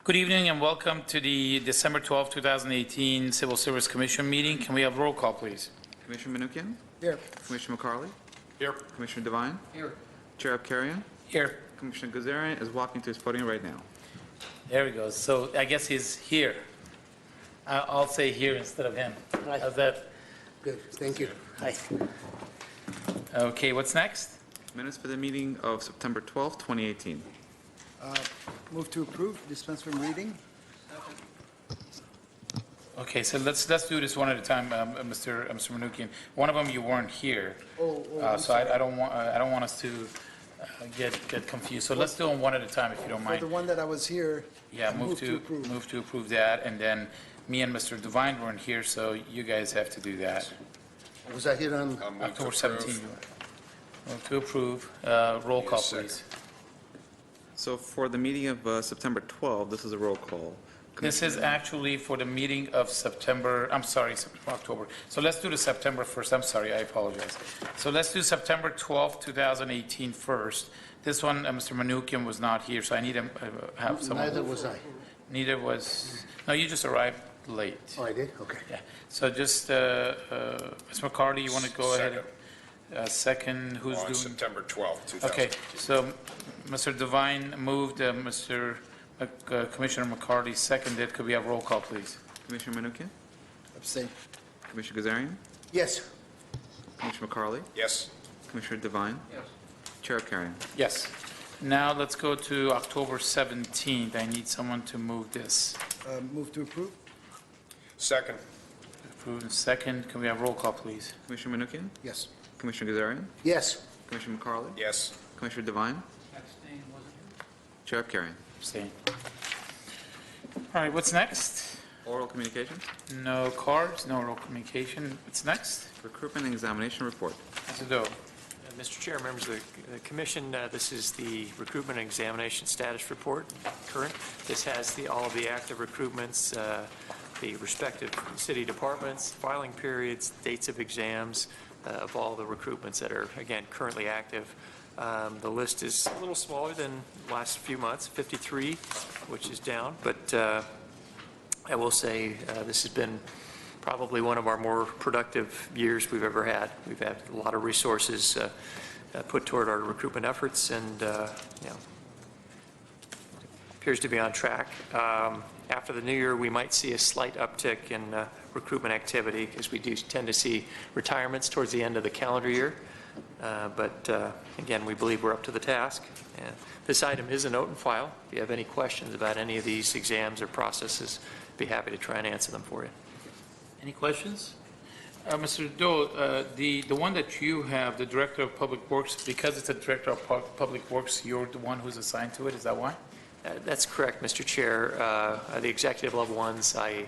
Good evening and welcome to the December 12, 2018 Civil Service Commission meeting. Can we have roll call, please? Commissioner Manukian? Here. Commissioner McCarley? Here. Commissioner Devine? Here. Chair Abkarian? Here. Commissioner Gazarian is walking to his podium right now. There we go. So I guess he's here. I'll say here instead of him. Right. How's that? Good, thank you. Hi. Okay, what's next? Minutes for the meeting of September 12, 2018. Move to approve, dispense from reading. Okay, so let's do this one at a time, Mr. Manukian. One of them you weren't here, so I don't want us to get confused. So let's do them one at a time, if you don't For mind. the one that I was here, Yeah, move to approve that, and then me and Mr. Devine weren't here, so you guys have to do that. was I here on? October 17th. Move to approve. Roll call, please. So for the meeting of September 12, this is a roll call. This is actually for the meeting of September, I'm sorry, October. So let's do the September first. I'm sorry, I apologize. So let's do September 12th, 2018 first. This one, Mr. Manukian was not here, so I need to have someone. Neither was I. Neither was, no, you just arrived late. Oh, I did? Okay. Yeah, so just, Ms. McCarty, you want to go ahead? Second, who's On doing? September 12th, 2000. Okay, so Mr. Devine moved, Commissioner McCarty seconded. Could we have roll call, please? Commissioner Manukian? Abstain. Commissioner Gazarian? Yes. Commissioner McCarley? Yes. Commissioner Devine? Yes. Chair Abkarian? Yes. Now let's go to October 17th. I need someone to move this. Move to approve? Second. Approved and second. Can we have roll call, please? Commissioner Manukian? Yes. Commissioner Gazarian? Yes. Commissioner McCarley? Yes. Commissioner Devine? Chair Abkarian? Abstain. All right, what's next? Oral communication? No cards, no oral communication. What's next? Recruitment and examination report. Mr. Doe. Mr. Chair, members of the Commission, this is the recruitment and examination status report, current. This has all of the active recruitments, the respective city departments, filing periods, dates of exams, of all the recruitments that are, again, currently active. The list is a little smaller than the last few months, 53, which is down, but I will say this has been probably one of our more productive years we've ever had. We've had a lot of resources put toward our recruitment efforts, and appears to be on track. After the new year, we might see a slight uptick in recruitment activity, because we do tend to see retirements towards the end of the calendar year. But again, we believe we're up to the task. And this item is a note and file. If you have any questions about any of these exams or processes, I'd be happy to try and answer them for you. Any questions? Mr. Doe, the one that you have, the Director of Public Works, because it's a Director of Public Works, you're the one who's assigned to it, is that why? That's correct, Mr. Chair. The executive level ones, I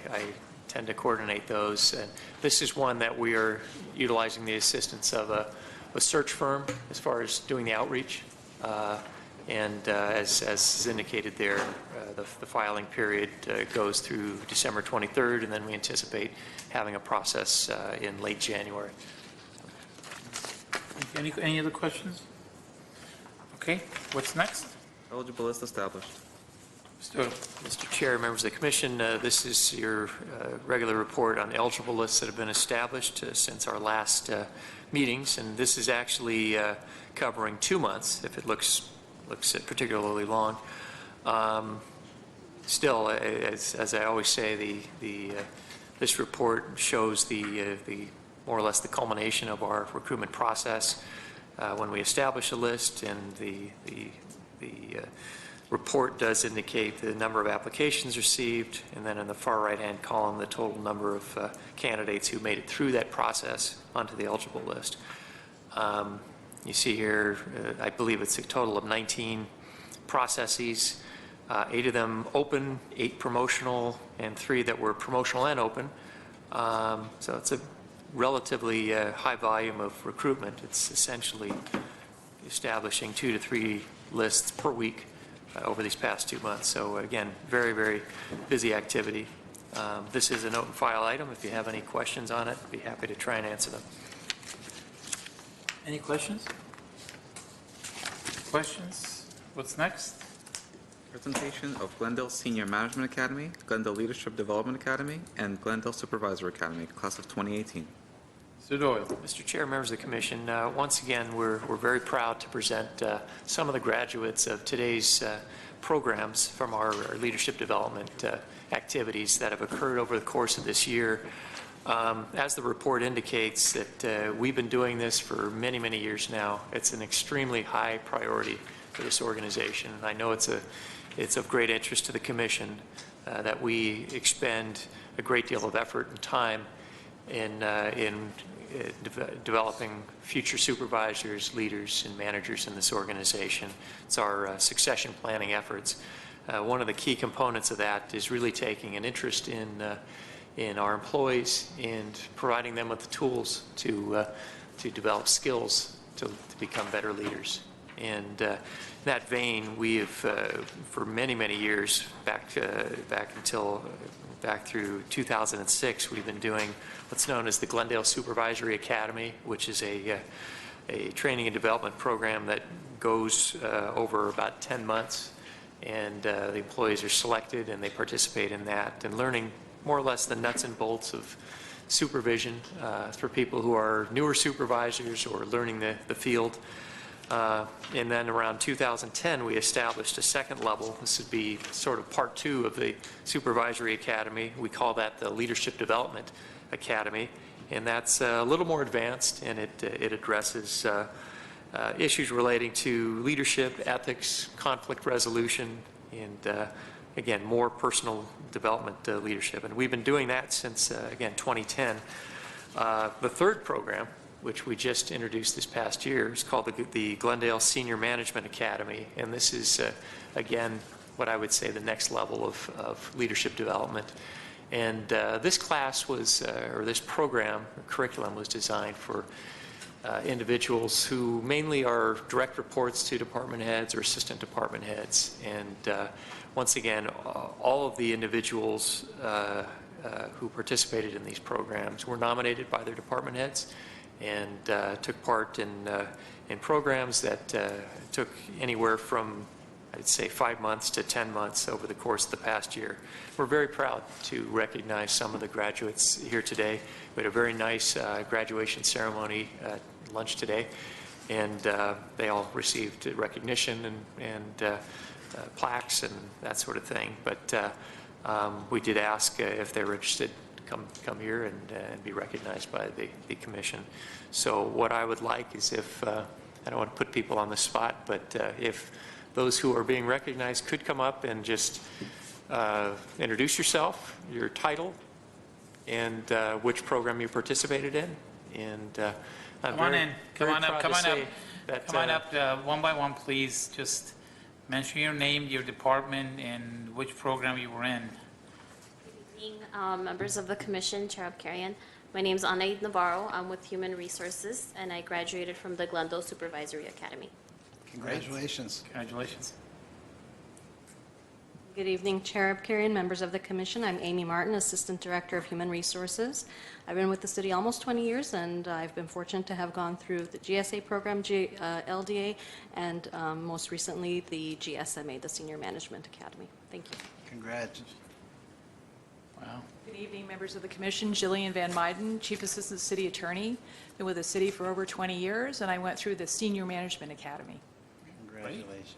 tend to coordinate those. And this is one that we are utilizing the assistance of a search firm as far as doing the outreach. As is indicated there, the filing period goes through December 23rd, and then we anticipate having a process in late January. Any other questions? Okay, what's next? Eligible list established. Mr. Chair, members of the Commission, this is your regular report on eligible lists that have been established since our last meetings, and this is actually covering 2 months, if it looks particularly long. Still, as I always say, this report shows the more or less the culmination of our recruitment process when we establish a list, and the report does indicate the number of applications received, and then in the far right-hand column, the total number of candidates who made it through that process onto the eligible list. You see here, I believe it's a total of 19 processes, 8 of them open, 8 promotional, and 3 that were promotional and open. So it's a relatively high volume of recruitment. It's essentially establishing 2 to 3 lists per week over these past 2 months. So again, very, very busy activity. This is a note and file item. If you have any questions on it, I'd be happy to try and answer them. Any questions? Questions? What's next? presentation of Glendale Senior Management Academy, Glendale Leadership Development Academy, and Glendale Supervisor Academy, class of 2018. Mr. Doyle. Mr. Chair, members of the commission, once again, we're very proud to present some of the graduates of today's programs from our leadership development activities that have occurred over the course of this year. As the report indicates, that we've been doing this for many, many years now. It's an extremely high priority for this organization, and I know it's of great interest to the commission that we expend a great deal of effort and time in developing future supervisors, leaders, and managers in this organization. It's our succession planning efforts. One of the key components of that is really taking an interest in our employees and providing them with the tools to develop skills to become better leaders. And in that vein, we have, for many, many years, back through 2006, we've been doing what's known as the Glendale Supervisory Academy, which is a training and development program that goes over about 10 months. And the employees are selected and they participate in that and learning more or less the nuts and bolts of supervision for people who are newer supervisors or learning the field. And then around 2010, we established a second level. This would be sort of part 2 of the Supervisory Academy. We call that the Leadership Development Academy. And that's a little more advanced, and it addresses issues relating to leadership, ethics, conflict resolution, and again, more personal development leadership. And we've been doing that since, again, 2010. The third program, which we just introduced this past year, is called the Glendale Senior Management Academy. And this is, again, what I would say the next level of leadership development. And this class was, or this program, or curriculum was designed for individuals who mainly are direct reports to department heads or assistant department heads. And once again, all of the individuals who participated in these programs were nominated by their department heads and took part in programs that took anywhere from, I'd say, 5 months to 10 months over the course of the past year. We're very proud to recognize some of the graduates here today. We had a very nice graduation ceremony at lunch today, and they all received recognition and plaques and that sort of thing. But we did ask if they were interested to come here and be recognized by the commission. So what I would like is if, I don't want to put people on the spot, but if those who are being recognized could come up and just introduce yourself, your title, and which program you participated in. And I'm Come on very, in. Come very on up. proud Come to on say up. that, Come on up one by one, please. Just mention your name, your department, and which program you were in. Good evening, members of the commission, Chair Abkarian. My name is Anaid Navarro. I'm with Human Resources, and I graduated from the Glendale Supervisory Academy. Congratulations. Congratulations. Good evening, Chair Abkarian, members of the Commission. I'm Amy Martin, Assistant Director of Human Resources. I've been with the city almost 20 years, and I've been fortunate to have gone through the GSA program, LDA, and most recently the GSMA, the Senior Management Academy. Thank you. Congrats. Wow. Good evening, members of the commission. Jillian Van Meiden, Chief Assistant City Attorney. Been with the city for over 20 years, and I went through the Senior Management Academy. Congratulations.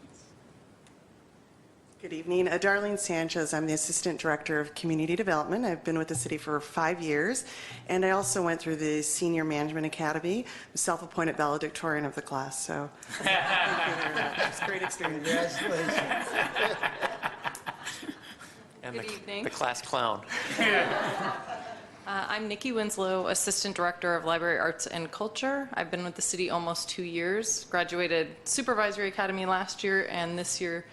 Good evening. Darlene Sanchez. I'm the Assistant Director of Community Development. I've been with the city for 5 years, and I also went through the Senior Management Academy. I'm self-appointed valedictorian of the class, so thank you very much. It's a great experience. Congratulations. and Good evening. the class clown. I'm Nikki Winslow, Assistant Director of Library Arts and Culture. I've been with the city almost 2 years. Graduated Supervisory Academy last year, and this year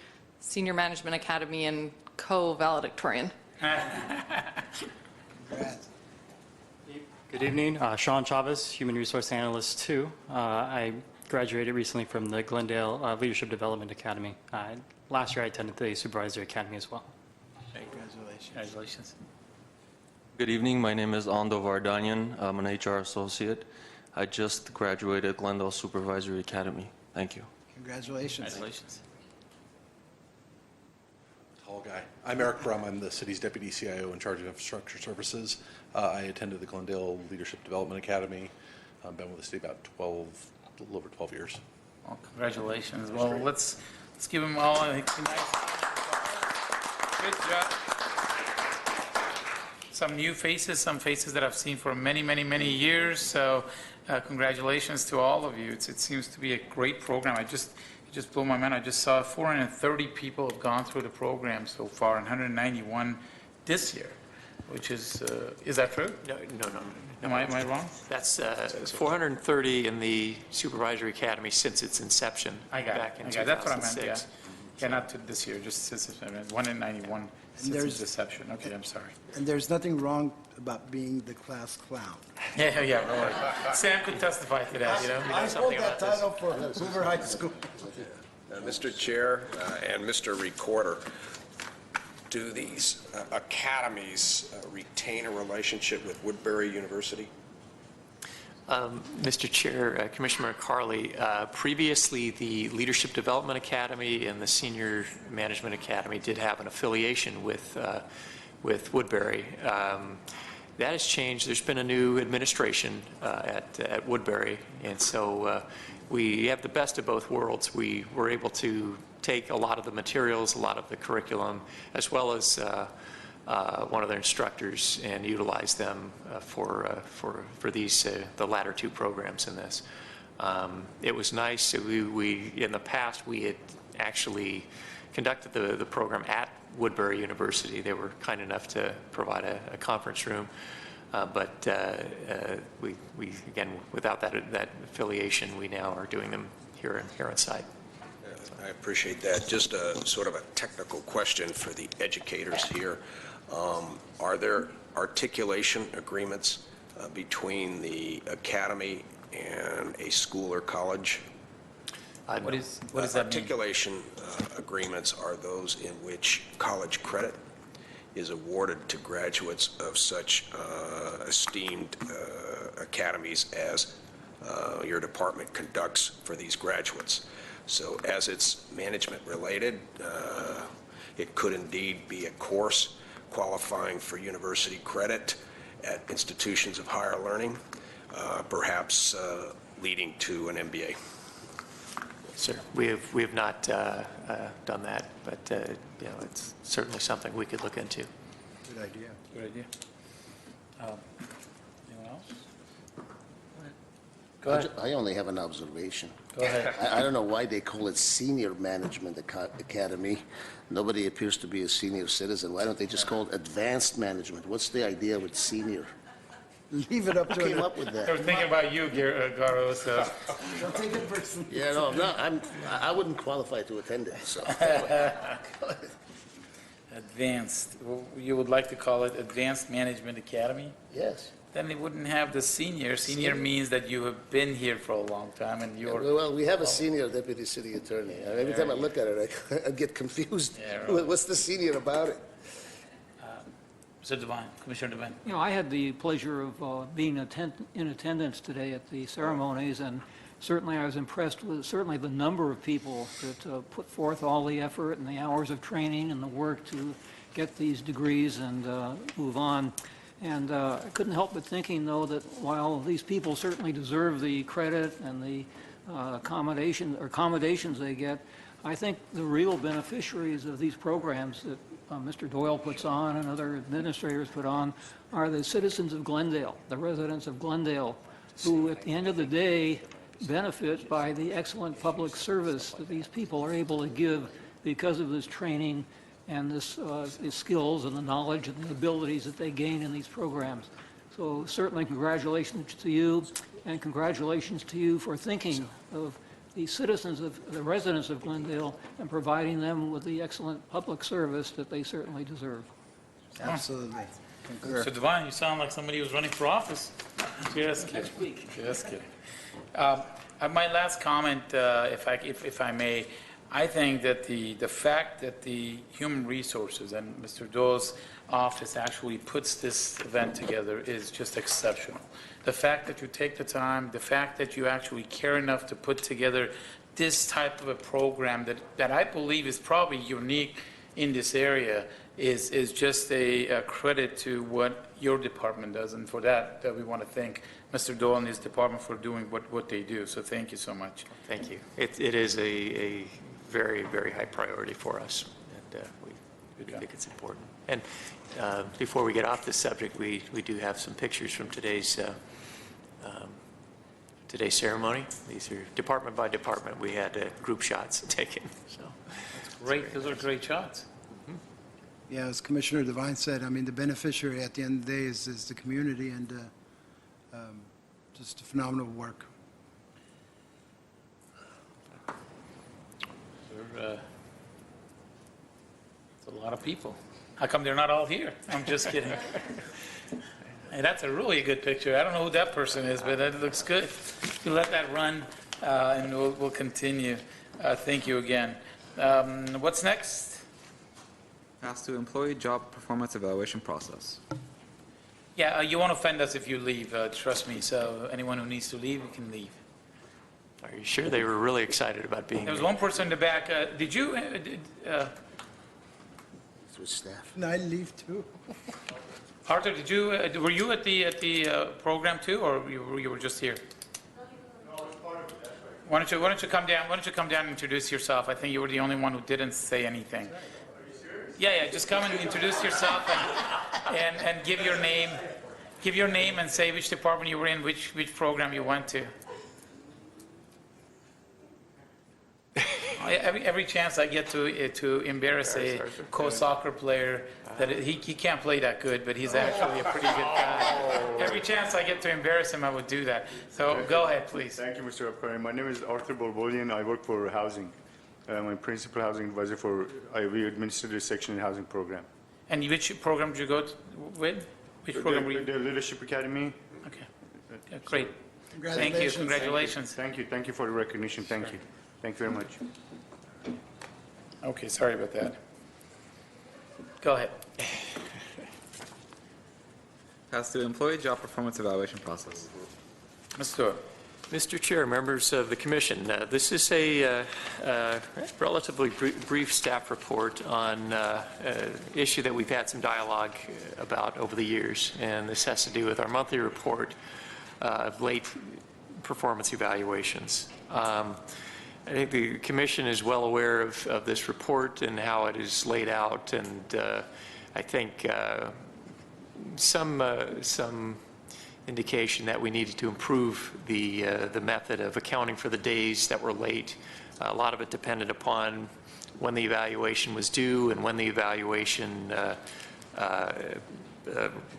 Senior Management Academy and co-valedictorian. Congrats. Good evening, Sean Chavez, Human Resource Analyst 2. I graduated recently from the Glendale Leadership Development Academy. Last year I attended the Supervisory Academy as well. Congratulations. Congratulations. Good evening. My name is Ando Vardanyan. I'm an HR associate. I just graduated Glendale Supervisory Academy. Thank you. Congratulations. Congratulations. tall guy. I'm Eric Brum. I'm the city's deputy CIO in charge of infrastructure services. I attended the Glendale Leadership Development Academy. I've been with the city about a little over 12 years. Well, congratulations. Well, let's give them all a nice good job. Some new faces, some faces that I've seen for many, many, many years. So congratulations to all of you. It seems to be a great program. It just blew my mind. I just saw 430 people have gone through the program so far, and 191 this year, which is that true? No. Am I wrong? That's 430 in the Supervisory Academy since its inception back in 2006. That's what I meant, yeah. Yeah, not to this year, just since it's been 191 since its inception. Okay, I'm sorry. And there's nothing wrong about being the class clown. Yeah, don't worry. Sam could testify to that, you know? I hold that title for Hoover High School. Mr. Chair and Mr. Recorder, do these academies retain a relationship with Woodbury University? Mr. Chair, Commissioner Carley, previously the Leadership Development Academy and the Senior Management Academy did have an affiliation with Woodbury. That has changed. There's been a new administration at Woodbury, and so we have the best of both worlds. We were able to take a lot of the materials, a lot of the curriculum, as well as one of their instructors, and utilize them for these the latter two programs in this. It was nice. We in the past we had actually conducted the program at Woodbury University. They were kind enough to provide a conference room, but we again, without that affiliation, we now are doing them here on site. I appreciate that. Just a sort of a technical question for the educators here. Are there articulation agreements between the academy and a school or college? What does that mean? Articulation agreements are those in which college credit is awarded to graduates of such esteemed academies as your department conducts for these graduates. So as it's management related, it could indeed be a course qualifying for university credit at institutions of higher learning, perhaps leading to an MBA. Sir, we have not done that, but you know, it's certainly something we could look into. Good idea. Good idea. Anyone else? Go ahead. I only have an observation. Go ahead. I don't know why they call it Senior Management Academy. Nobody appears to be a senior citizen. Why don't they just call it Advanced Management? What's the idea with senior? Leave it up Who to came her. up with I was that? thinking about you, Garo. So. Don't take it personally. Yeah, no, I wouldn't qualify to attend it, so. Advanced. Well, you would like to call it Advanced Management Academy? Yes. Then they wouldn't have the senior. Senior means that you have been here for a long time and you're. Well, we have a senior deputy city attorney. Every time I look at it, I get confused. Yeah, right. What's the senior about it? Mr. Devine, Commissioner Devine. You know, I had the pleasure of being in attendance today at the ceremonies, and certainly I was impressed with certainly the number of people that put forth all the effort and the hours of training and the work to get these degrees and move on. And I couldn't help but thinking, though, that while these people certainly deserve the credit and the accommodations they get, I think the real beneficiaries of these programs that Mr. Doyle puts on and other administrators put on are the citizens of Glendale, the residents of Glendale, who at the end of the day benefit by the excellent public service that these people are able to give because of this training and these skills and the knowledge and the abilities that they gain in these programs. So certainly congratulations to you, and congratulations to you for thinking of the citizens of the residents of Glendale and providing them with the excellent public service that they certainly deserve. Absolutely. Mr. Devine, you sound like somebody who's running for office. Just kidding. Next week. Just kidding. My last comment, if I may, I think that the fact that the Human Resources and Mr. Doyle's office actually puts this event together is just exceptional. The fact that you take the time, the fact that you actually care enough to put together this type of a program that I believe is probably unique in this area is just a credit to what your department does. And for that, we want to thank Mr. Doyle and his department for doing what they do. So thank you so much. Thank you. It is a very, very high priority for us, and we think it's important. And before we get off this subject, we do have some pictures from today's ceremony. These are department by department. We had group shots taken. So Great. Those are great shots. Yeah, as Commissioner Devine said, I mean, the beneficiary at the end of the day is the community, and just phenomenal work. It's a lot of people. How come they're not all here? I'm just kidding. Hey, that's a really good picture. I don't know who that person is, but that looks good. You let that run, and we'll continue. Thank you again. What's next? Pass to employee job performance evaluation process. Yeah, you won't offend us if you leave, trust me. So anyone who needs to leave, you can leave. are you sure they were really excited about being There was here? one person in the back. Did you? With staff. And I leave too. Arthur, did you? Were you at the program too, or you were just here? Why don't you come down? Why don't you come down and introduce yourself? I think you were the only one who didn't say anything. Yeah, just come and introduce yourself and give your name. Give your name and say which department you were in, which program you went to. Every chance I get to embarrass a co-soccer player, that he can't play that good, but he's actually a pretty good guy. Every chance I get to embarrass him, I would do that. So go ahead, please. Thank you, Mr. Abkarian. My name is Arthur Borbolian. I work for housing. I'm a principal housing advisor for we administer the section in housing program. And which program did you go with? Which program were you? The Leadership Academy. Okay. Yeah, great. Congratulations. Thank you. Congratulations. Thank you. Thank you for the recognition. Thank you. Thank you very much. Okay, sorry about that. Go ahead. Pass to employee job performance evaluation process. Let's do it. Mr. Chair, members of the Commission, this is a relatively brief staff report on an issue that we've had some dialogue about over the years, and this has to do with our monthly report of late performance evaluations. I think the Commission is well aware of this report and how it is laid out, and I think some indication that we needed to improve the method of accounting for the days that were late. A lot of it depended upon when the evaluation was due and when the evaluation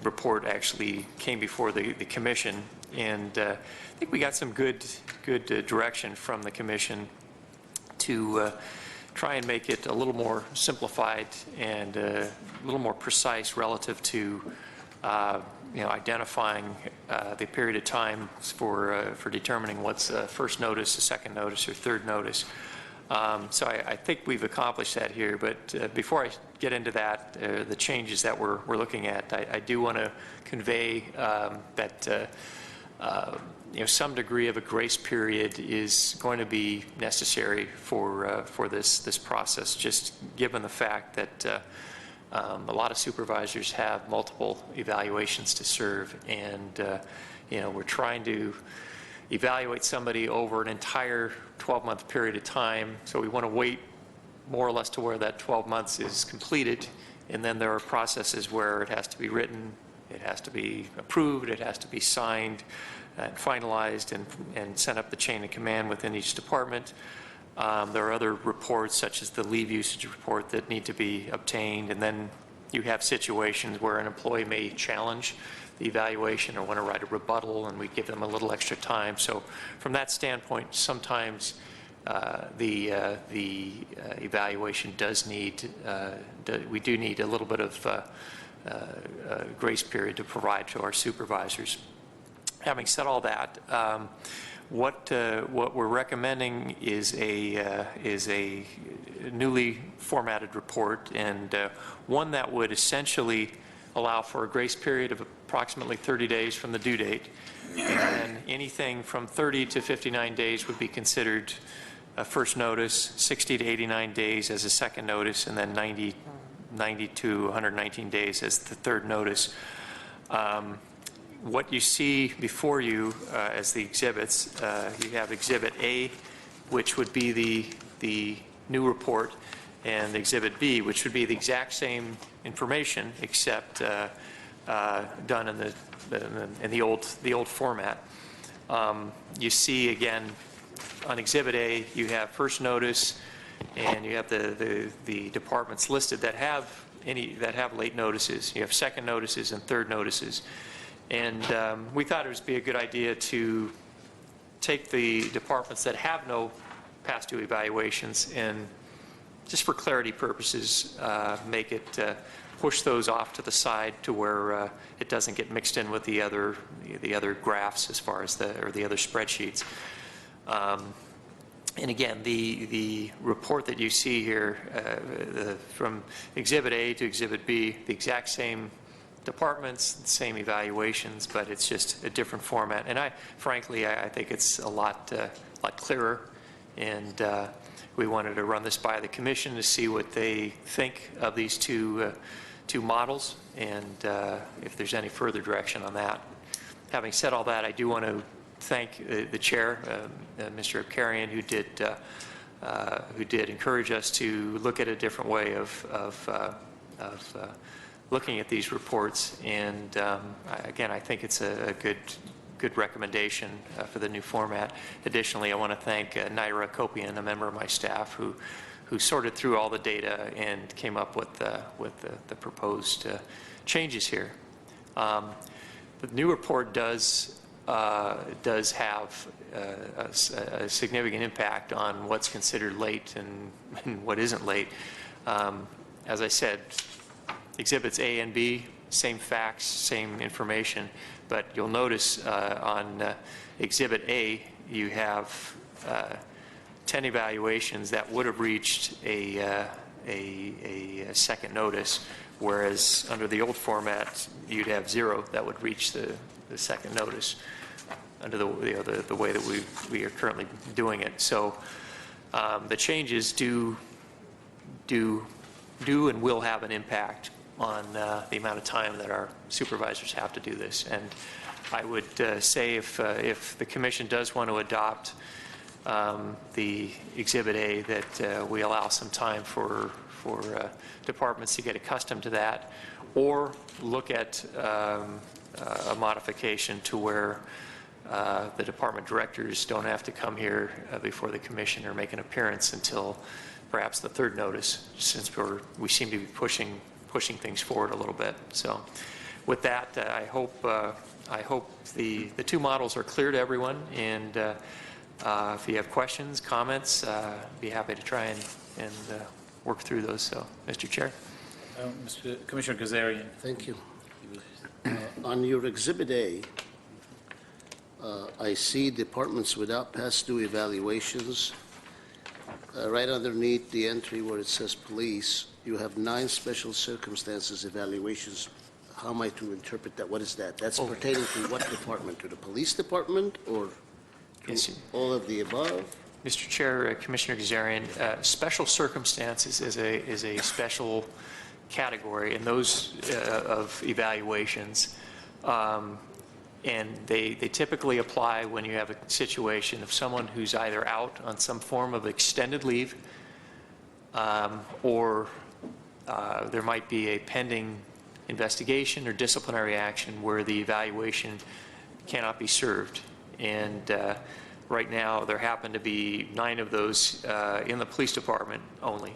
report actually came before the Commission. And I think we got some good direction from the Commission to try and make it a little more simplified and a little more precise relative to identifying the period of time for determining what's a first notice, a second notice, or third notice. So I think we've accomplished that here. But before I get into that, the changes that we're looking at, I do want to convey that some degree of a grace period is going to be necessary for this process, just given the fact that a lot of supervisors have multiple evaluations to serve, and we're trying to evaluate somebody over an entire 12-month period of time, so we want to wait more or less to where that 12 months is completed, and then there are processes where it has to be written, it has to be approved, it has to be signed and finalized and sent up the chain of command within each department. There are other reports, such as the leave usage report, that need to be obtained, and then you have situations where an employee may challenge the evaluation or want to write a rebuttal, and we give them a little extra time. So from that standpoint, sometimes the evaluation does need, we do need a little bit of grace period to provide to our supervisors. Having said all that, what we're recommending is a newly formatted report, and one that would essentially allow for a grace period of approximately 30 days from the due date, and anything from 30 to 59 days would be considered a first notice, 60 to 89 days as a second notice, and then 90 to 119 days as the third notice. What you see before you as the exhibits, you have Exhibit A, which would be the new report, and Exhibit B, which would be the exact same information except done in the old format. You see again on Exhibit A, you have first notice, and you have the departments listed that have late notices. You have second notices and third notices. And we thought it would be a good idea to take the departments that have no past due evaluations and, just for clarity purposes, push those off to the side to where it doesn't get mixed in with the other graphs as far as the other spreadsheets. And again, the report that you see here from Exhibit A to Exhibit B, the exact same departments, same evaluations, but it's just a different format. And frankly, I think it's a lot clearer. And we wanted to run this by the commission to see what they think of these two models, and if there's any further direction on that. Having said all that, I do want to thank the chair, Mr. Abkarian, who did encourage us to look at a different way of looking at these reports. And again, I think it's a good recommendation for the new format. Additionally, I want to thank Naira Kopian, a member of my staff, who sorted through all the data and came up with the proposed changes here. The new report does have a significant impact on what's considered late and what isn't late. As I said, Exhibits A and B, same facts, same information, but you'll notice on Exhibit A, you have 10 evaluations that would have reached a second notice, whereas under the old format, you'd have 0 that would reach the second notice under the way that we are currently doing it. So the changes do and will have an impact on the amount of time that our supervisors have to do this. And I would say if the commission does want to adopt the Exhibit A, that we allow some time for departments to get accustomed to that, or look at a modification to where the department directors don't have to come here before the commission or make an appearance until perhaps the third notice, since we seem to be pushing things forward a little bit. So with that, I hope the two models are clear to everyone, and if you have questions, comments, be happy to try and work through those. So, Mr. Chair. Commissioner Kazarian. Thank you. On your Exhibit A, I see departments without past due evaluations. Right underneath the entry where it says police, you have 9 special circumstances evaluations. How am I to interpret that? What is that? That's pertaining to what department? To the police department, or to all of the above? Mr. Chair, Commissioner Kazarian, special circumstances is a special category in those of evaluations, and they typically apply when you have a situation of someone who's either out on some form of extended leave, or there might be a pending investigation or disciplinary action where the evaluation cannot be served. And right now, there happen to be 9 of those in the police department only.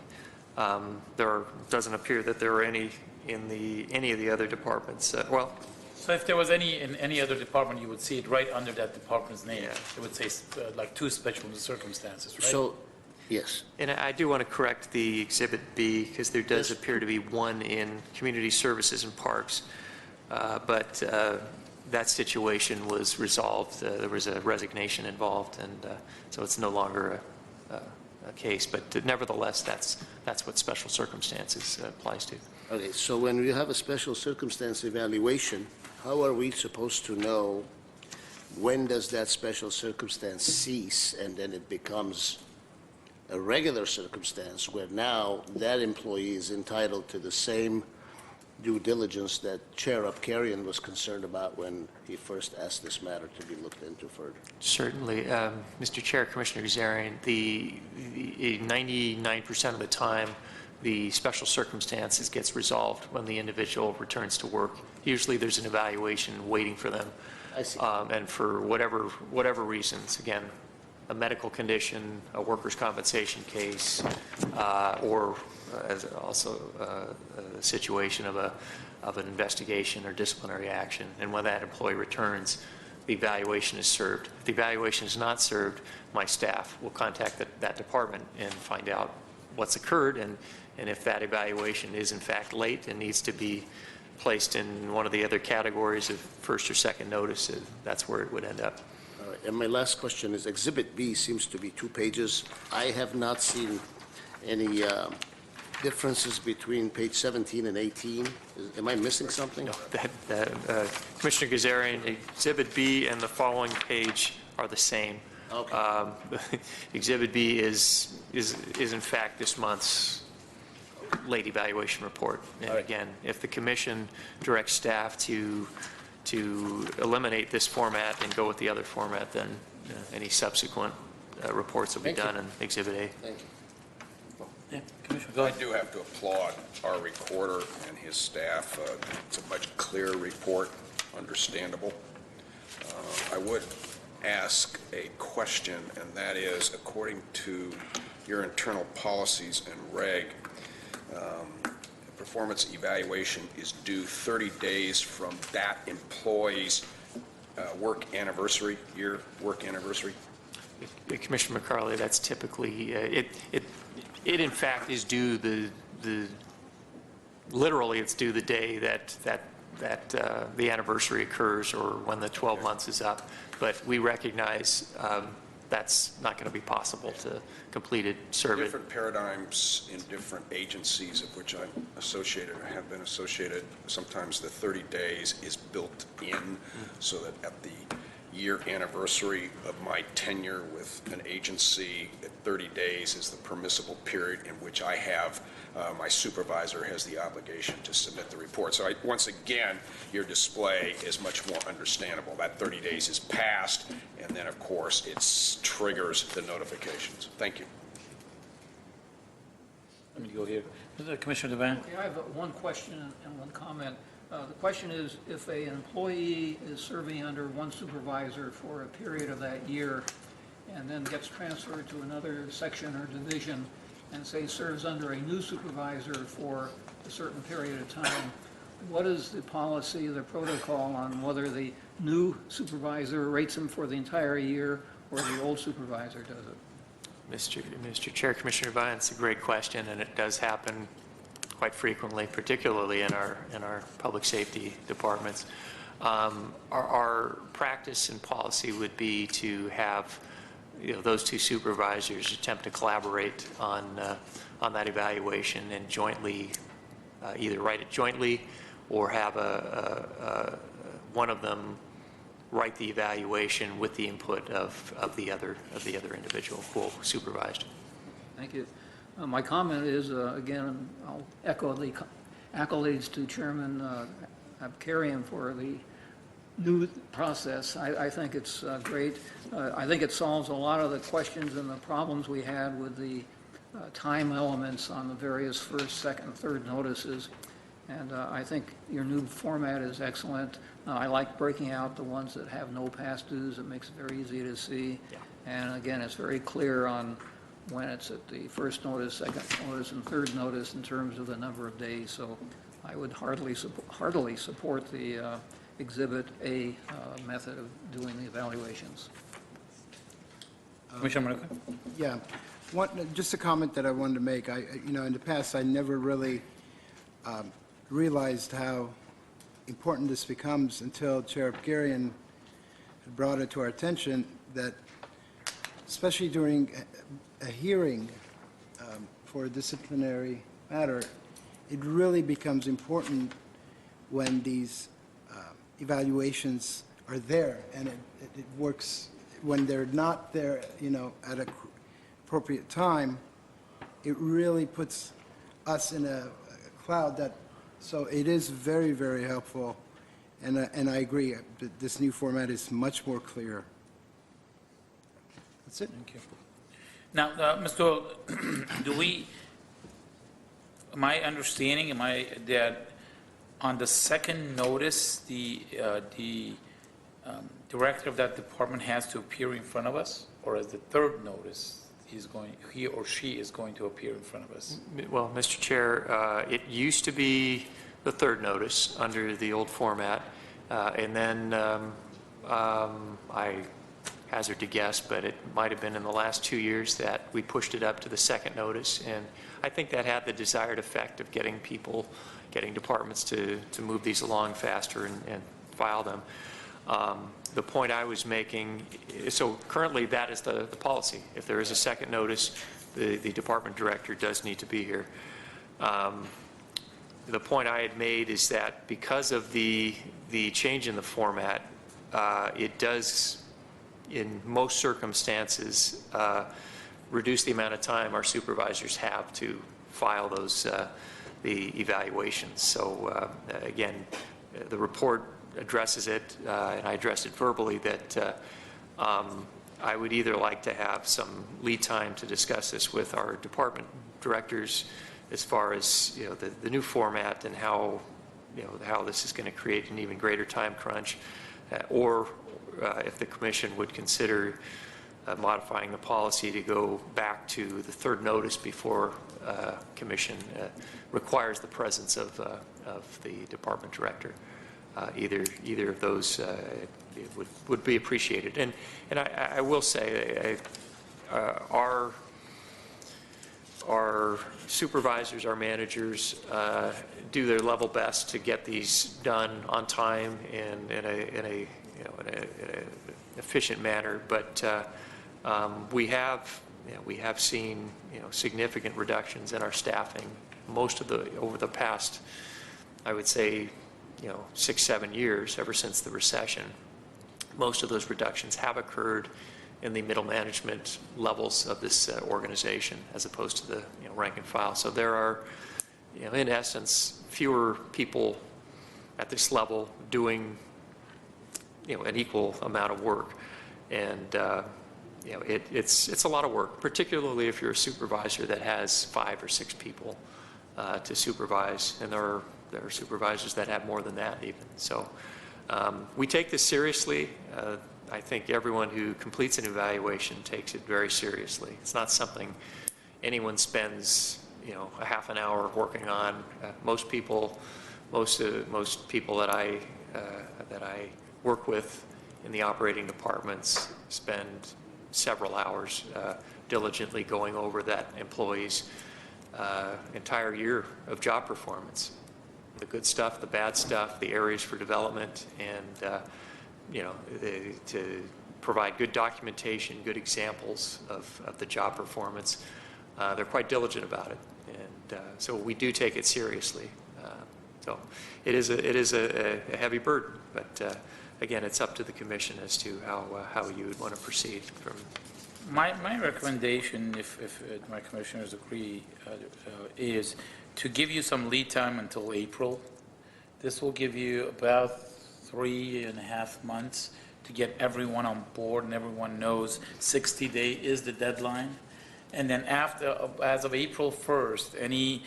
There doesn't appear that there are any in any of the other departments. So if there was any in any other department, you would see it right under that department's name. Yeah. It would say like 2 special circumstances, right? So, yes. And I do want to correct the Exhibit B, because there does appear to be 1 in Community Services and Parks, but that situation was resolved. There was a resignation involved, and so it's no longer a case. But nevertheless, that's what special circumstances applies to. Okay, so when we have a special circumstance evaluation, how are we supposed to know when does that special circumstance cease and then it becomes a regular circumstance where now that employee is entitled to the same due diligence that Chair Upkarian was concerned about when he first asked this matter to be looked into further? Certainly. Mr. Chair, Commissioner Gazarian, the 99% of the time, the special circumstances gets resolved when the individual returns to work. Usually there's an evaluation waiting for them. I see. And for whatever reasons, again, a medical condition, a workers' compensation case, or as also a situation of an investigation or disciplinary action. And when that employee returns, the evaluation is served. If the evaluation is not served, my staff will contact that department and find out what's occurred, and if that evaluation is in fact late and needs to be placed in one of the other categories of first or second notice, that's where it would end up. All right. And my last question is, Exhibit B seems to be 2 pages. I have not seen any differences between page 17 and 18. Am I missing something? No, Commissioner Gazarian, Exhibit B and the following page are the same. Okay. Exhibit B is in fact this month's late evaluation report. And again, if the commission directs staff to eliminate this format and go with the other format, then any subsequent reports will be done in Exhibit A. Thank you. Yeah, Commissioner, go I ahead. do have to applaud our recorder and his staff. It's a much clearer report, understandable. I would ask a question, and that is, according to your internal policies and reg, the performance evaluation is due 30 days from that employee's work anniversary, year work anniversary. Commissioner McCarley, that's typically, it in fact is due literally it's due the day that the anniversary occurs or when the 12 months is up. But we recognize that's not going to be possible to complete it, serve it. Different paradigms in different agencies of which I'm associated or have been associated. Sometimes the 30 days is built in so that at the year anniversary of my tenure with an agency, at 30 days is the permissible period in which I have my supervisor has the obligation to submit the report. So once again, your display is much more understandable. That 30 days is passed, and then of course it triggers the notifications. Thank you. Let me go here. Commissioner Devine? Okay, I have one question and one comment. The question is, if an employee is serving under one supervisor for a period of that year and then gets transferred to another section or division and say serves under a new supervisor for a certain period of time, what is the policy, the protocol on whether the new supervisor rates him for the entire year or the old supervisor does it? Mr. Chair, Commissioner Devine, it's a great question, and it does happen quite frequently, particularly in our public safety departments. Our practice and policy would be to have those two supervisors attempt to collaborate on that evaluation and jointly either write it jointly or have one of them write the evaluation with the input of the other individual who supervised. Thank you. My comment is, again, I'll echo the accolades to Chairman Abkarian for the new process. I think it's great. I think it solves a lot of the questions and the problems we had with the time elements on the various first, second, third notices. And I think your new format is excellent. I like breaking out the ones that have no past dues. It makes it very easy to see. Yeah. And again, it's very clear on when it's at the first notice, second notice, and third notice in terms of the number of days. So I would heartily support the Exhibit A method of doing the evaluations. Commissioner Maruca? Yeah, just a comment that I wanted to make. In the past, I never really realized how important this becomes until Chair Abkarian brought it to our attention that, especially during a hearing for a disciplinary matter, it really becomes important when these evaluations are there, and it works when they're not there, appropriate time, it really puts us in a cloud that, so it is very, very helpful, and I agree, that this new format is much more clear. That's it. Thank you. Now, Mr. Doyle, do we, my understanding, that on the second notice, the director of that department has to appear in front of us, or as the third notice, he or she is going to appear in front of us? Well, Mr. Chair, it used to be the third notice under the old format, and then I hazard to guess, but it might have been in the last 2 years that we pushed it up to the second notice, and I think that had the desired effect of getting departments to move these along faster and file them. The point I was making, so currently that is the policy. If there is a second notice, the department director does need to be here. The point I had made is that because of the change in the format, it does, in most circumstances, reduce the amount of time our supervisors have to file those the evaluations. So again, the report addresses it, and I addressed it verbally, that I would either like to have some lead time to discuss this with our department directors as far as the new format and how this is going to create an even greater time crunch, or if the commission would consider modifying the policy to go back to the third notice before commission requires the presence of the department director. Either of those would be appreciated. And I will say, our supervisors, our managers, do their level best to get these done on time and in an efficient manner. But we have seen significant reductions in our staffing. Over the past, I would say, 6-7 years, ever since the recession, most of those reductions have occurred in the middle management levels of this organization, as opposed to the rank and file. So there are, in essence, fewer people at this level doing an equal amount of work, and it's a lot of work, particularly if you're a supervisor that has 5 or 6 people to supervise, and there are supervisors that have more than that even. So we take this seriously. I think everyone who completes an evaluation takes it very seriously. It's not something anyone spends a half an hour working on. Most people that I work with in the operating departments spend several hours diligently going over that employee's entire year of job performance. The good stuff, the bad stuff, the areas for development, and to provide good documentation, good examples of the job performance. They're quite diligent about it, and so we do take it seriously. So it is a heavy burden, but again, it's up to the commission as to how you would want to proceed. From my recommendation, if my commissioners agree, is to give you some lead time until April. This will give you about 3.5 months to get everyone on board, and everyone knows 60 days is the deadline. And then as of April 1st, any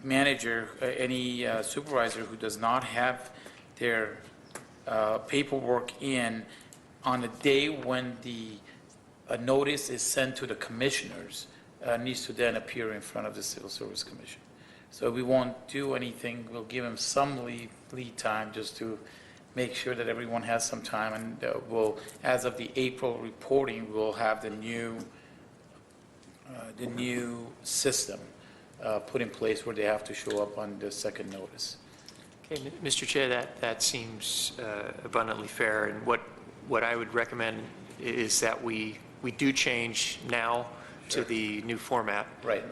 manager, any supervisor who does not have their paperwork in on the day when the notice is sent to the commissioners needs to then appear in front of the Civil Service Commission. So we won't do anything. We'll give them some lead time just to make sure that everyone has some time, and as of the April reporting, we'll have the new system put in place where they have to show up on the second notice. Okay, Mr. Chair, that seems abundantly fair, and what I would recommend is that we do change now to the new format. Right.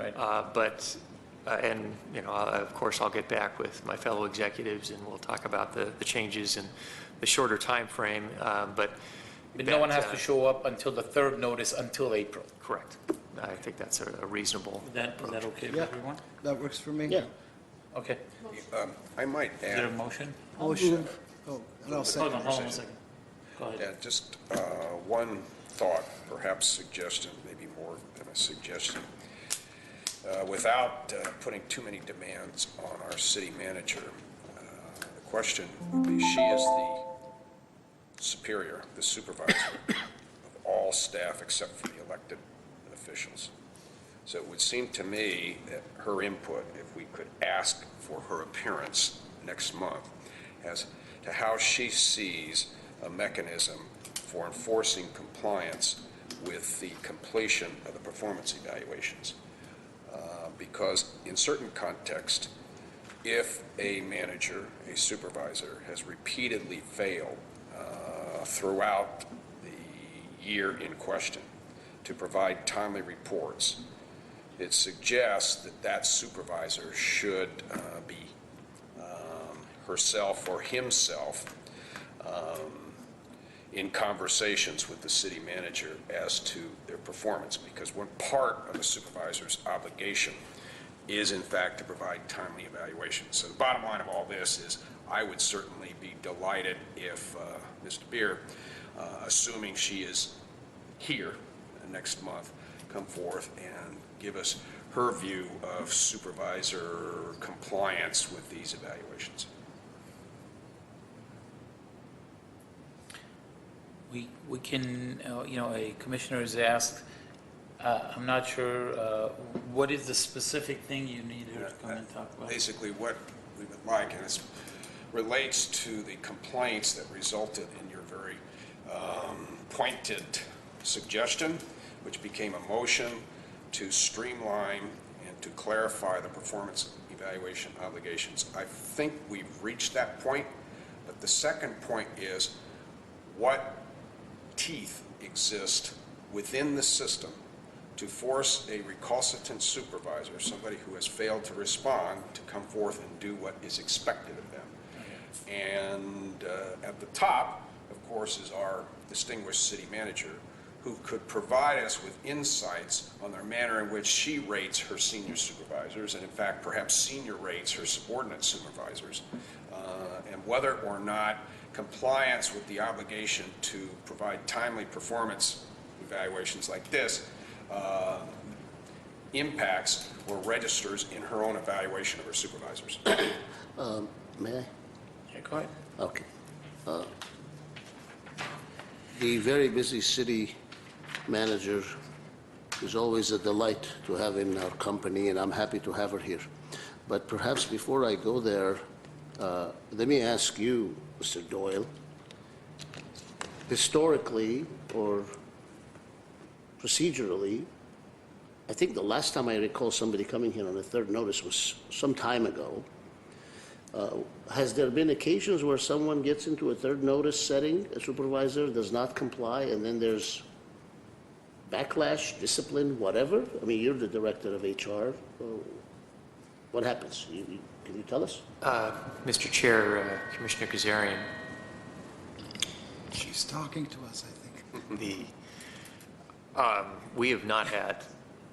But of course, I'll get back with my fellow executives, and we'll talk about the changes and the shorter time frame. But no one has to show up until the third notice until April. Correct. I think that's a reasonable. Is that okay with Yeah. everyone? That works for me. Yeah. Okay. I might Is there a add, motion? Motion. Oh, and I'll Hold second. on, hold on a second. Go ahead. yeah, just one thought, perhaps suggestion, maybe more than a suggestion. Without putting too many demands on our city manager, the question would be, she is the superior, the supervisor of all staff except for the elected officials. So it would seem to me that her input, if we could ask for her appearance next month, as to how she sees a mechanism for enforcing compliance with the completion of the performance evaluations. Because in certain contexts, if a manager, a supervisor, has repeatedly failed throughout the year in question to provide timely reports, it suggests that that supervisor should be herself or himself in conversations with the city manager as to their performance, because one part of the supervisor's obligation is in fact to provide timely evaluations. So the bottom line of all this is I would certainly be delighted if Ms. DeBeer, assuming she is here next month, come forth and give us her view of supervisor compliance with these evaluations. We can, a commissioner has asked, I'm not sure, what is the specific thing you need her to come and talk about? Basically what we would like, and it relates to the complaints that resulted in your very pointed suggestion, which became a motion to streamline and to clarify the performance evaluation obligations. I think we've reached that point, but the second point is what teeth exist within the system to force a recalcitrant supervisor, somebody who has failed to respond, to come forth and do what is expected of them. And at the top, of course, is our distinguished city manager, who could provide us with insights on the manner in which she rates her senior supervisors, and in fact, perhaps senior rates her subordinate supervisors, and whether or not compliance with the obligation to provide timely performance evaluations like this impacts or registers in her own evaluation of her supervisors. May I? Yeah, go ahead. Okay. The very busy city manager is always a delight to have in our company, and I'm happy to have her here. But perhaps before I go there, let me ask you, Mr. Doyle, historically or procedurally, I think the last time I recall somebody coming here on a third notice was some time ago. Has there been occasions where someone gets into a third notice setting, a supervisor does not comply, and then there's backlash, discipline, whatever? I mean, you're the director of HR. What happens? Can you tell us? Mr. Chair, Commissioner Kazarian, She's talking to us, I think. we have not had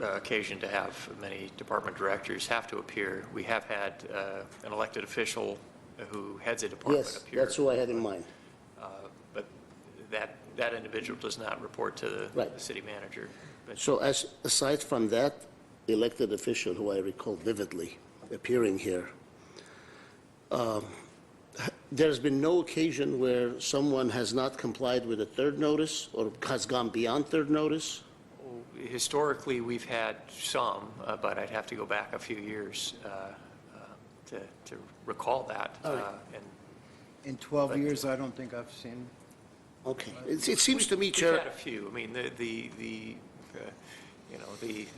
occasion to have many department directors have to appear. We have had an elected official who heads a department Yes, appear. that's who I had in mind. But that individual does not report to the Right. city manager. But So aside from that elected official who I recall vividly appearing here, there's been no occasion where someone has not complied with a third notice or has gone beyond third notice? historically, we've had some, but I'd have to go back a few years to recall that. All right. And In 12 years, I don't think I've seen. Okay. It seems to me, we've Chair. had a few. I mean,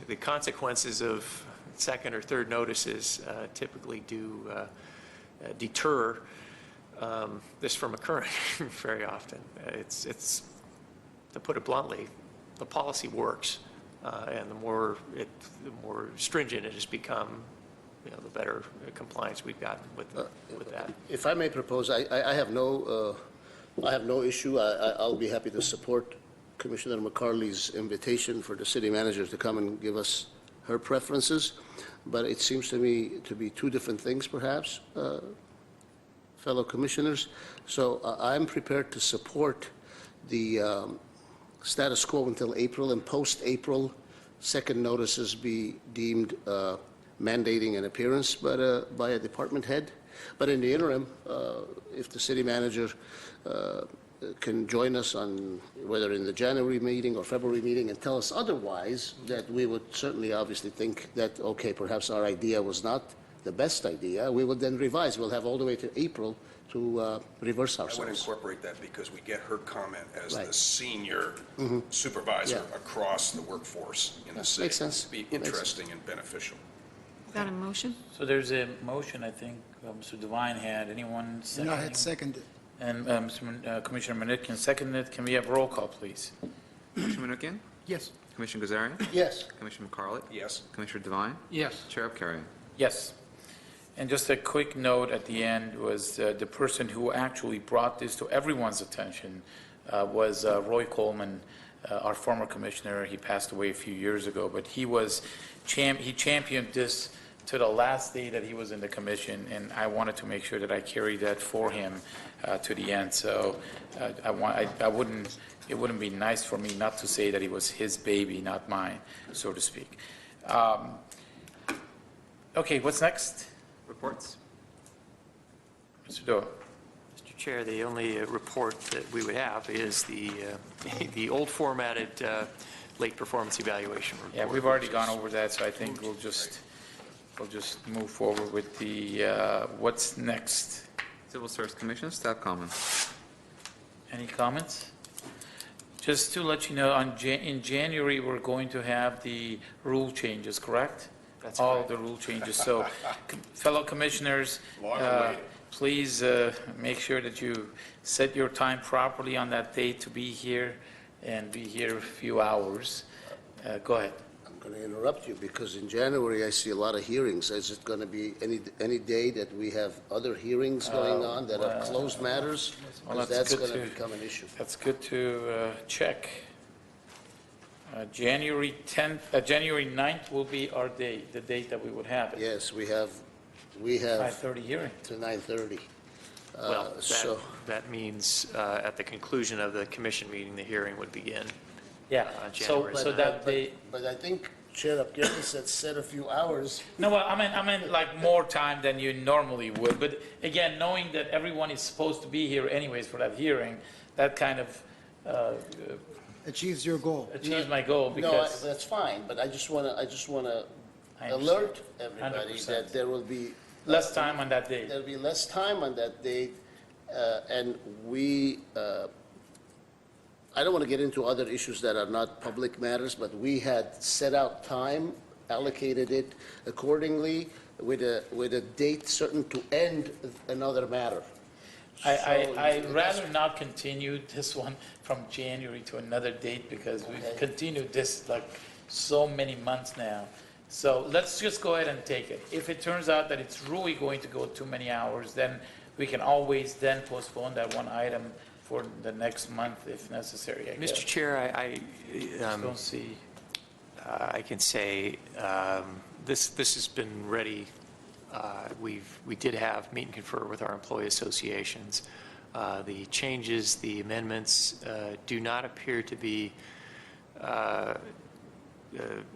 the consequences of second or third notices typically do deter this from occurring very often. It's, to put it bluntly, the policy works, and the more stringent it has become, the better compliance we've gotten with that. If I may propose, I have no issue. I'll be happy to support Commissioner McCarley's invitation for the city manager to come and give us her preferences, but it seems to me to be two different things, perhaps, fellow commissioners. So I'm prepared to support the status quo until April, and post-April, second notices be deemed mandating an appearance by a department head. But in the interim, if the city manager can join us on whether in the January meeting or February meeting and tell us otherwise, that we would certainly obviously think that, okay, perhaps our idea was not the best idea, we would then revise. We'll have all the way to April to reverse I would ourselves. incorporate that because we get her comment as Right. the senior supervisor across the workforce in the city. Makes sense. It'd be Makes sense. interesting and beneficial. Got a motion? So there's a motion, I think, Mr. Devine had. Anyone seconding? No, I had seconded. And Commissioner Manutkian seconded it. Can we have roll call, please? Commissioner Manoukian? Yes. Commissioner Kazarian? Yes. Commissioner McCarley? Yes. Commissioner Devine? Yes. Chair Abkarian? Yes. And just a quick note at the end was the person who actually brought this to everyone's attention was Roy Coleman, our former commissioner. He passed away a few years ago, but he championed this to the last day that he was in the commission, and I wanted to make sure that I carried that for him to the end. So it wouldn't be nice for me not to say that it was his baby, not mine, so to speak. Okay, what's next? Reports? Mr. Doyle. Mr. Chair, the only report that we would have is the old formatted late performance evaluation report. Yeah, we've already gone over that, so I think we'll just move forward with the, what's next? Civil Service Commission, staff comments. Any comments? Just to let you know, in January, we're going to have the rule changes, correct? That's All correct. the rule changes. So, fellow commissioners, please make sure that you set your time properly on that date to be here and be here a few hours. Go ahead. I'm going to interrupt you because in January I see a lot of hearings. Is it going to be any day that we have other hearings going on that are closed matters? Well, Because that's that's good going to to- become an issue. That's good to check. January 10th, January 9th will be our date, the date that we would have it. Yes, we have 5:30 hearing. to 9:30. Well, So, that means at the conclusion of the commission meeting, the hearing would begin. Yeah, January so that day, but I think Chair Abkarian said a few hours. no, well, I mean like more time than you normally would. But again, knowing that everyone is supposed to be here anyways for that hearing, that kind of Achieves your goal. achieves my goal No, because. that's fine, but I just want to I alert understand. everybody 100%. that there will be Less time on that date. there'll be less time on that date, and I don't want to get into other issues that are not public matters, but we had set out time, allocated it accordingly with a date certain to end another matter. I'd rather not continue this one from January to another date because we've continued this like so many months now. So let's just go ahead and take it. If it turns out that it's really going to go too many hours, then we can always then postpone that one item for the next month if necessary, I guess. Mr. Chair, I Don't see. I can say this has been ready. We did have meet and confer with our employee associations. The changes, the amendments do not appear to be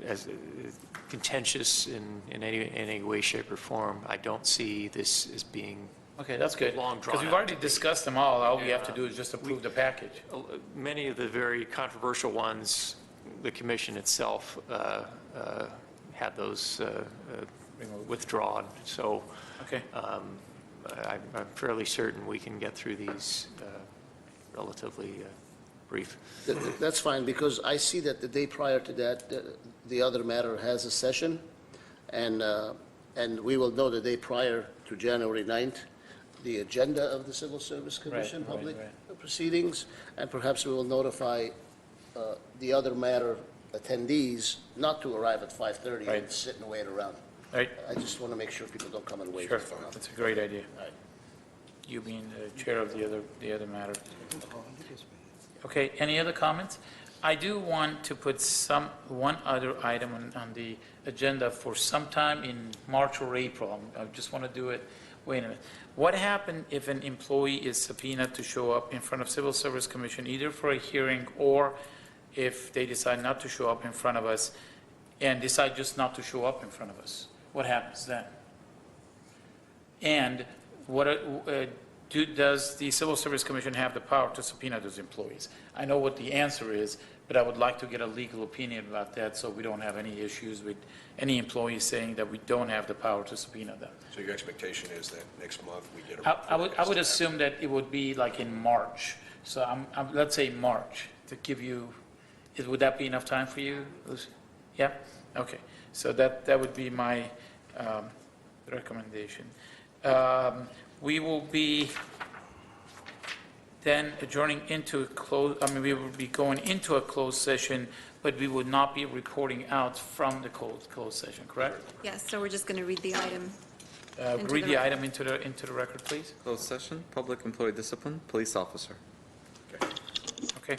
as contentious in any way, shape, or form. I don't see this as being Okay, that's good. long drawn Because we've out. already discussed them all. All we have to do is just approve the package. Many of the very controversial ones, the commission itself had those withdrawn. So Okay. I'm fairly certain we can get through these relatively brief. That's fine, because I see that the day prior to that, the other matter has a session, and we will know the day prior to January 9th, the agenda of the Civil Service Commission right, public right. proceedings, and perhaps we will notify the other matter attendees not to arrive at 5:30 Right. and sit and wait around. Right? I just want to make sure people don't come and wait. Sure. That's a great idea. You being the chair of the other matter. Okay, any other comments? I do want to put one other item on the agenda for sometime in March or April. I just want to do it, wait a minute. What happened if an employee is subpoenaed to show up in front of Civil Service Commission, either for a hearing or if they decide not to show up in front of us and decide just not to show up in front of us? What happens then? And does the Civil Service Commission have the power to subpoena those employees? I know what the answer is, but I would like to get a legal opinion about that so we don't have any issues with any employees saying that we don't have the power to subpoena them. So your expectation is that next month we get a I report? would assume that it would be like in March. So let's say March to give you, would that be enough time for you, Lucy? Yeah? Okay. So that would be my recommendation. We will be then adjourning into we will be going into a closed session, but we would not be reporting out from the closed session, correct? Yes, so we're just going to read the item. Read the item into the record, please. Closed session, public employee discipline, police officer. Okay.